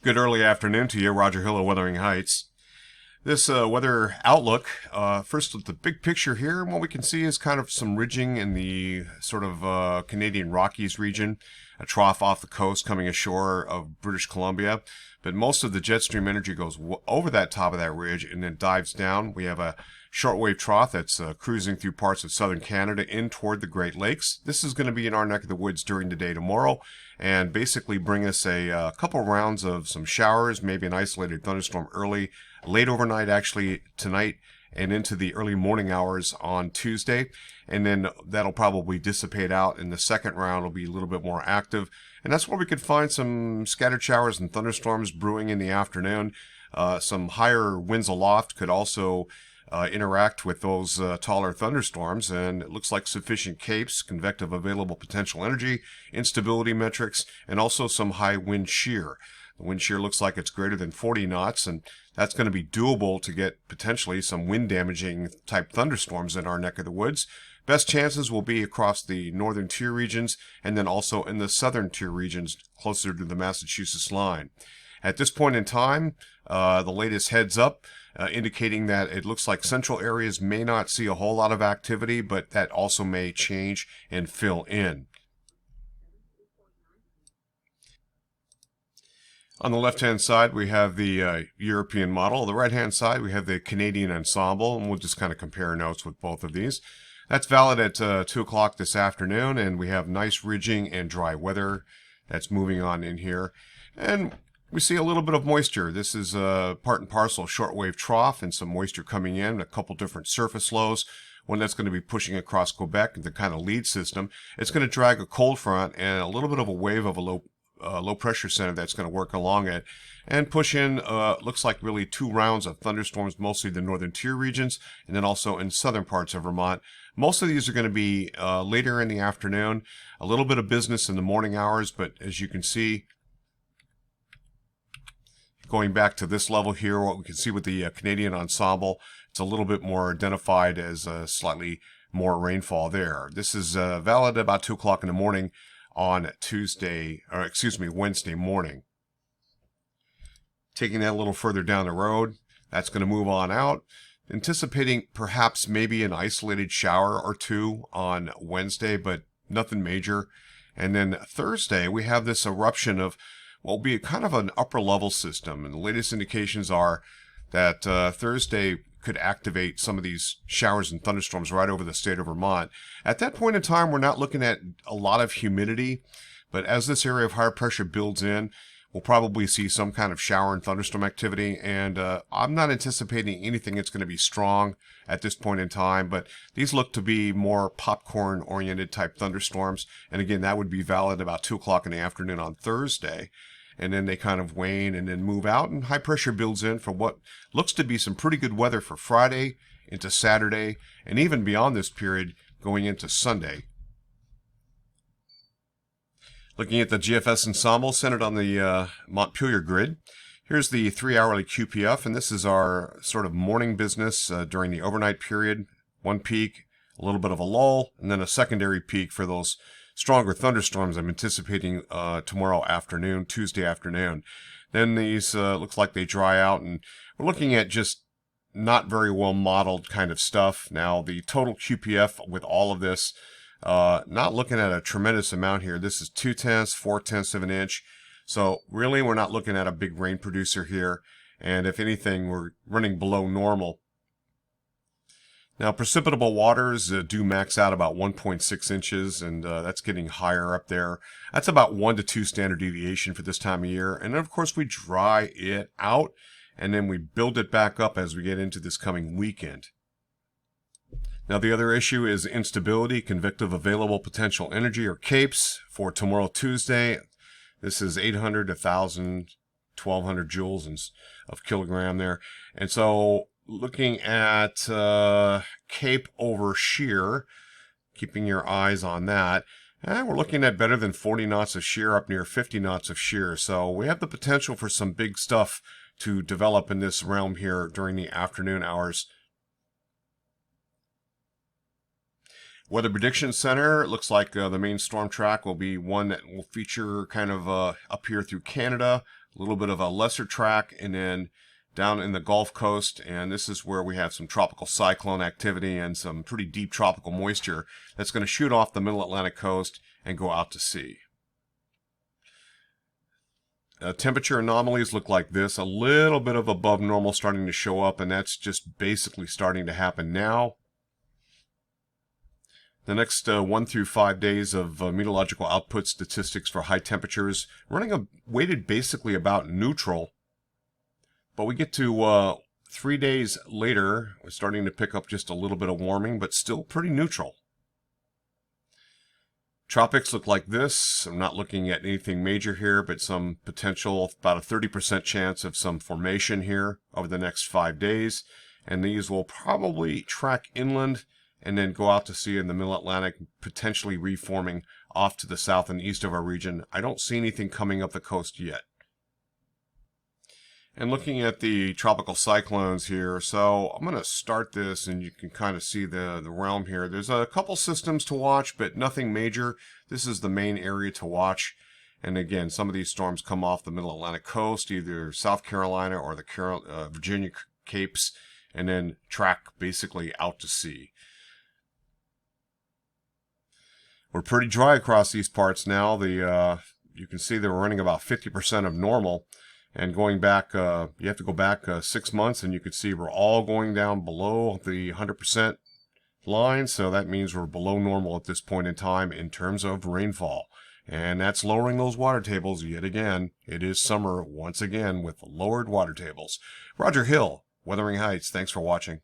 Good early afternoon to you, Roger Hill of Wuthering Heights. This weather outlook, first with the big picture here, what we can see is kind of some ridging in the sort of Canadian Rockies region, a trough off the coast coming ashore of British Columbia. But most of the jet stream energy goes over that top of that ridge and then dives down. We have a shortwave trough that's cruising through parts of southern Canada in toward the Great Lakes. This is going to be in our neck of the woods during the day tomorrow and basically bring us a couple rounds of some showers, maybe an isolated thunderstorm late overnight actually tonight and into the early morning hours on Tuesday. And then that'll probably dissipate out, and the second round will be a little bit more active. And that's where we could find some scattered showers and thunderstorms brewing in the afternoon. Some higher winds aloft could also interact with those taller thunderstorms, and it looks like sufficient capes, convective available potential energy, instability metrics, and also some high wind shear. The wind shear looks like it's greater than 40 knots, and that's going to be doable to get potentially some wind damaging type thunderstorms in our neck of the woods. Best chances will be across the northern tier regions and then also in the southern tier regions closer to the Massachusetts line. At this point in time, the latest heads up indicating that it looks like central areas may not see a whole lot of activity, but that also may change and fill in. On the left-hand side, we have the European model. On the right-hand side, we have the Canadian Ensemble, and we'll just kind of compare notes with both of these. That's valid at 2 o'clock this afternoon, and we have nice ridging and dry weather that's moving on in here. And we see a little bit of moisture. This is part and parcel shortwave trough and some moisture coming in, a couple different surface lows. One that's going to be pushing across Quebec, the kind of lead system. It's going to drag a cold front and a little bit of a wave of a low pressure center that's going to work along it and push in, looks like really 2 rounds of thunderstorms, mostly the northern tier regions and then also in southern parts of Vermont. Most of these are going to be later in the afternoon, a little bit of business in the morning hours, but as you can see, going back to this level here, what we can see with the Canadian Ensemble, it's a little bit more identified as slightly more rainfall there. This is valid about 2 o'clock in the morning on Wednesday morning. Taking that a little further down the road, that's going to move on out. Anticipating perhaps maybe an isolated shower or two on Wednesday, but nothing major. And then Thursday, we have this eruption of what will be kind of an upper level system. And the latest indications are that Thursday could activate some of these showers and thunderstorms right over the state of Vermont. At that point in time, we're not looking at a lot of humidity, but as this area of higher pressure builds in, we'll probably see some kind of shower and thunderstorm activity, and I'm not anticipating anything that's going to be strong at this point in time, but these look to be more popcorn-oriented type thunderstorms, and again, that would be valid about 2 o'clock in the afternoon on Thursday, and then they kind of wane and then move out, and high pressure builds in for what looks to be some pretty good weather for Friday into Saturday, and even beyond this period going into Sunday. Looking at the Gfs Ensemble centered on the Montpelier grid. Here's the 3-hourly QPF, and this is our sort of morning business during the overnight period. One peak, a little bit of a lull, and then a secondary peak for those stronger thunderstorms I'm anticipating tomorrow afternoon, Tuesday afternoon. Then these looks like they dry out, and we're looking at just not very well modeled kind of stuff. Now the total QPF with all of this, not looking at a tremendous amount here. This is 0.2, 0.4 of an inch. So really we're not looking at a big rain producer here. And if anything, we're running below normal. Now precipitable waters do max out about 1.6 inches, and that's getting higher up there. That's about 1 to 2 standard deviation for this time of year. And then of course we dry it out and then we build it back up as we get into this coming weekend. Now the other issue is instability, convective available potential energy, or CAPES, for tomorrow Tuesday. This is 800, 1,000, 1,200 joules of kilogram there. And so looking at CAPE over shear, keeping your eyes on that, and we're looking at better than 40 knots of shear, up near 50 knots of shear. So we have the potential for some big stuff to develop in this realm here during the afternoon hours. Weather Prediction Center, it looks like the main storm track will be one that will feature kind of up here through Canada, a little bit of a lesser track, and then down in the Gulf Coast, and this is where we have some tropical cyclone activity and some pretty deep tropical moisture that's going to shoot off the middle Atlantic coast and go out to sea. Temperature anomalies look like this, a little bit of above normal starting to show up, and that's just basically starting to happen now. The next 1 through 5 days of meteorological output statistics for high temperatures running weighted basically about neutral. But we get to 3 days later, we're starting to pick up just a little bit of warming, but still pretty neutral. Tropics look like this. I'm not looking at anything major here, but some potential, about a 30% chance of some formation here over the next 5 days. And these will probably track inland and then go out to sea in the middle Atlantic, potentially reforming off to the south and east of our region. I don't see anything coming up the coast yet. And looking at the tropical cyclones here, so I'm going to start this and you can kind of see the realm here. There's a couple systems to watch, but nothing major. This is the main area to watch. And again, some of these storms come off the middle Atlantic coast, either South Carolina or the Virginia Capes, and then track basically out to sea. We're pretty dry across these parts now. You can see that we're running about 50% of normal. And going back, you have to go back 6 months, and you can see we're all going down below the 100% line. So that means we're below normal at this point in time in terms of rainfall. And that's lowering those water tables yet again. It is summer once again with lowered water tables. Roger Hill, Wuthering Heights. Thanks for watching.